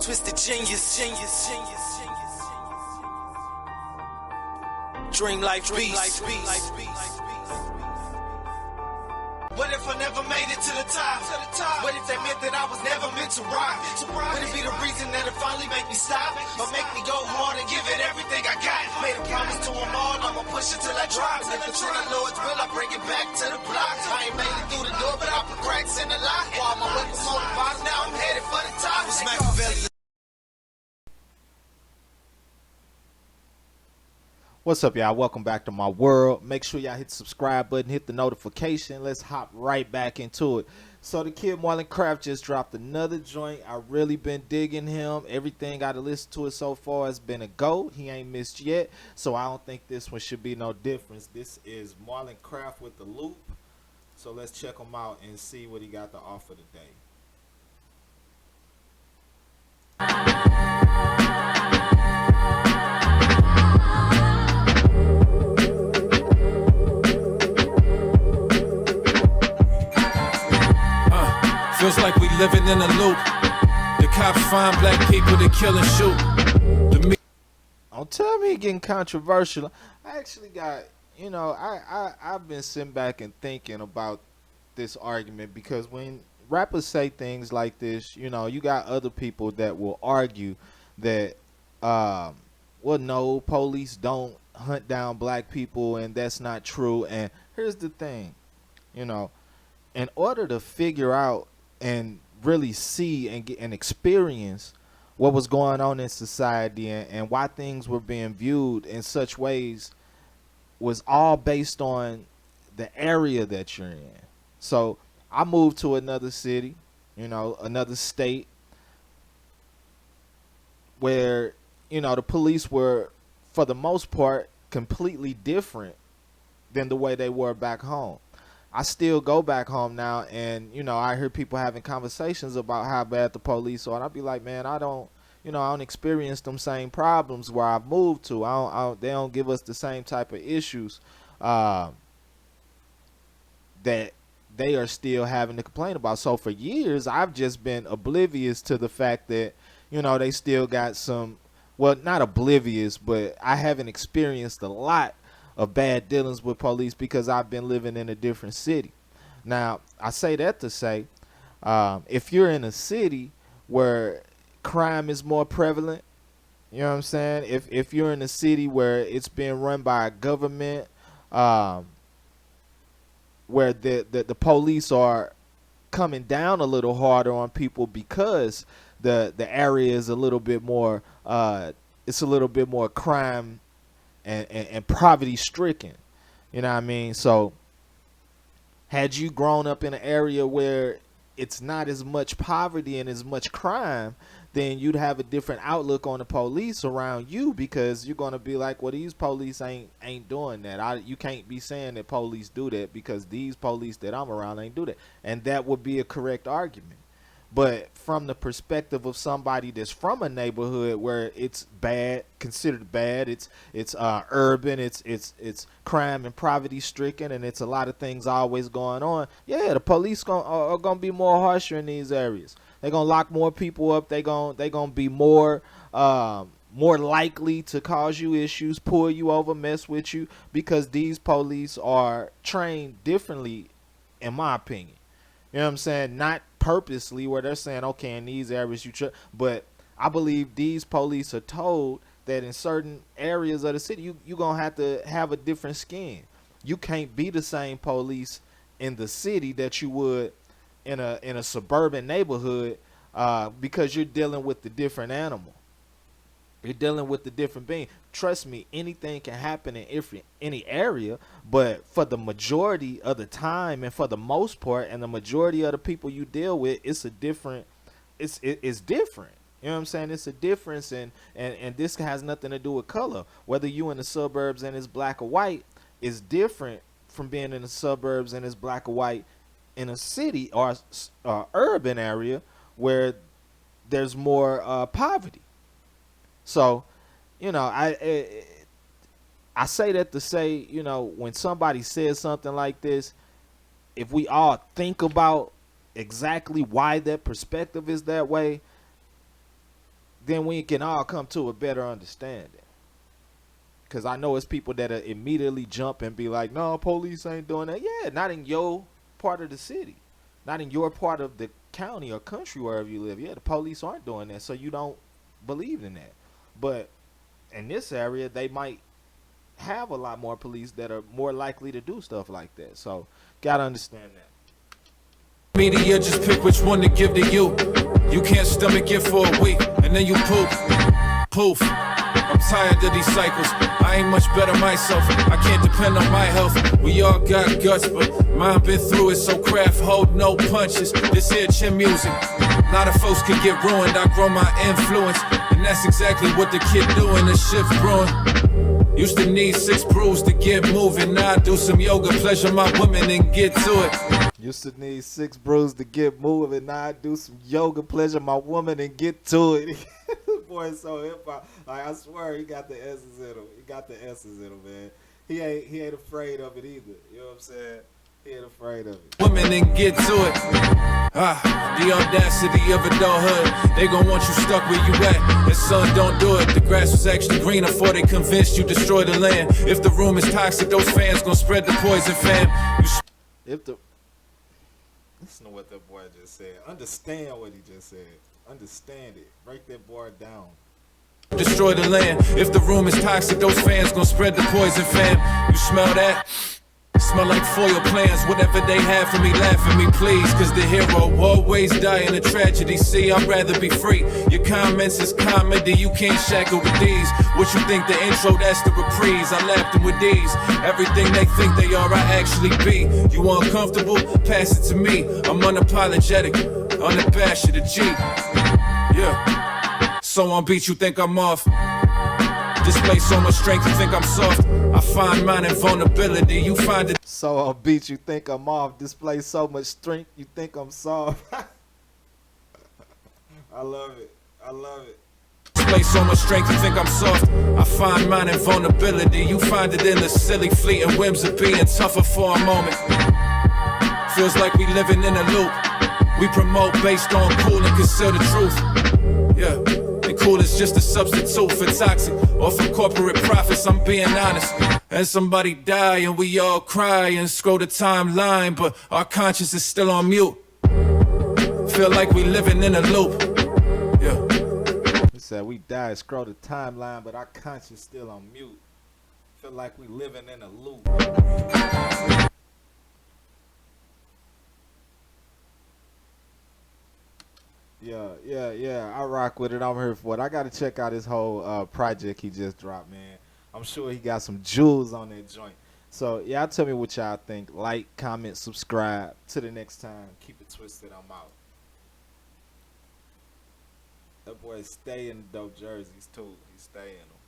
Twisted genius. Dream life beast. What if I never made it to the top? What if that meant that I was never meant to rock? Would it be the reason that it finally make me stop? Or make me go hard and give it everything I got? Made a promise to them all, I'ma push it till I drop. If it's in the Lord's will, I bring it back to the block. I ain't made it through the door, but I put cracks in the lock. While my way from on the bottom, now I'm headed for the top. Was Machiavelli. What's up, y'all? Welcome back to my world. Make sure y'all hit the subscribe button, hit the notification. Let's hop right back into it. So the kid Marlon Craft just dropped another joint. I really been digging him. Everything I listened to it so far has been a go. He ain't missed yet, so I don't think this one should be no difference. This is Marlon Craft with the Loop. So let's check him out and see what he got to offer today. Feels like we living in a loop. The cops find black people to kill and shoot. Don't tell me getting controversial. I actually got, I've been sitting back and thinking about this argument, because when rappers say things like this, you got other people that will argue that, no, police don't hunt down black people, and that's not true. And here's the thing, in order to figure out and really see and get and experience what was going on in society and why things were being viewed in such ways, was all based on the area that you're in. So I moved to another city, another state, where, the police were, for the most part, completely different than the way they were back home. I still go back home now, and I hear people having conversations about how bad the police are, and I'd be like, man, I don't experience them same problems where I've moved to. They don't give us the same type of issues that they are still having to complain about. So for years, I've just been oblivious to the fact that they still got some. Well, not oblivious, but I haven't experienced a lot of bad dealings with police because I've been living in a different city. Now, I say that to say, if you're in a city where crime is more prevalent, you know what I'm saying? If you're in a city where it's being run by a government, where the police are coming down a little harder on people because the area is a little bit more, it's a little bit more crime and poverty stricken, you know what I mean? So had you grown up in an area where it's not as much poverty and as much crime, then you'd have a different outlook on the police around you, because you're going to be like, well, these police ain't doing that. You can't be saying that police do that, because these police that I'm around ain't do that. And that would be a correct argument. But from the perspective of somebody that's from a neighborhood where it's bad, considered bad, it's urban, it's crime and poverty stricken, and it's a lot of things always going on. Yeah, the police are gonna be more harsher in these areas. They're gonna lock more people up. They gonna be more likely to cause you issues, pull you over, mess with you, because these police are trained differently, in my opinion. You know what I'm saying? Not purposely, where they're saying, okay, in these areas but I believe these police are told that in certain areas of the city, you're going to have a different skin. You can't be the same police in the city that you would in a suburban neighborhood, because you're dealing with the different animal. You're dealing with the different being. Trust me, anything can happen in any area, but for the majority of the time, and for the most part, and the majority of the people you deal with, it's different. You know what I'm saying? It's a difference, and this has nothing to do with color. Whether you in the suburbs and it's black or white is different from being in the suburbs and it's black or white in a city or urban area where there's more poverty. So, I say that to say, when somebody says something like this, if we all think about exactly why that perspective is that way, then we can all come to a better understanding. Because I know it's people that immediately jump and be like, no, police ain't doing that. Yeah, not in your part of the city. Not in your part of the county or country, wherever you live. Yeah, the police aren't doing that, so you don't believe in that. But in this area, they might have a lot more police that are more likely to do stuff like that. So, gotta understand that. Media, just pick which one to give to you. You can't stomach it for a week, and then you poof. Poof. I'm tired of these cycles. I ain't much better myself. I can't depend on my health. We all got guts, but mine been through it, so craft hold no punches. This here chin music. A lot of folks could get ruined. I grow my influence, and that's exactly what the kid doing. The shift brewing. Used to need 6 brews to get moving. Now I do some yoga, pleasure my women, and get to it. Used to need 6 brews to get moving. Now I do some yoga, pleasure my woman, and get to it. Boy is so hip hop. Like, I swear he got the essence in him. He got the essence in him, man. He ain't afraid of it either. You know what I'm saying? He ain't afraid of it. Women and get to it. The audacity of adulthood. They gon' want you stuck where you at. And son, don't do it. The grass was actually greener before they convinced you destroy the land. If the room is toxic, those fans gon' spread the poison, fam. Listen to what that boy just said. Understand what he just said. Understand it. Break that boy down. Destroy the land. If the room is toxic, those fans gon' spread the poison, fam. You smell that? Smell like foil plans. Whatever they have for me, laugh at me, please. Cause the hero always die in a tragedy. See, I'd rather be free. Your comments is comedy. You can't shackle with these. What you think the intro, that's the reprise. I laughed them with these. Everything they think they are, I actually be. You uncomfortable? Pass it to me. I'm unapologetic. Unabashed of the G. Yeah. So on beat, you think I'm off. Display so much strength, you think I'm soft. I find mine in vulnerability. You find it. So on beat, you think I'm off. Display so much strength, you think I'm soft. I love it. I love it. Display so much strength, you think I'm soft. I find mine in vulnerability. You find it in the silly, fleeting whims of being tougher for a moment. Feels like we living in a loop. We promote based on cool and conceal the truth. Yeah. And cool is just a substitute for toxic or for corporate profits, I'm being honest. And somebody die and we all cry and scroll the timeline, but our conscience is still on mute. Feel like we living in a loop. Yeah. He said we die and scroll the timeline, but our conscience still on mute. Feel like we living in a loop. Yeah. I rock with it. I'm here for it. I gotta check out his whole project he just dropped, man. I'm sure he got some jewels on that joint. So y'all tell me what y'all think. Like, comment, subscribe. Till the next time. Keep it twisted. I'm out. That boy stay in the dope jerseys too. He's staying them.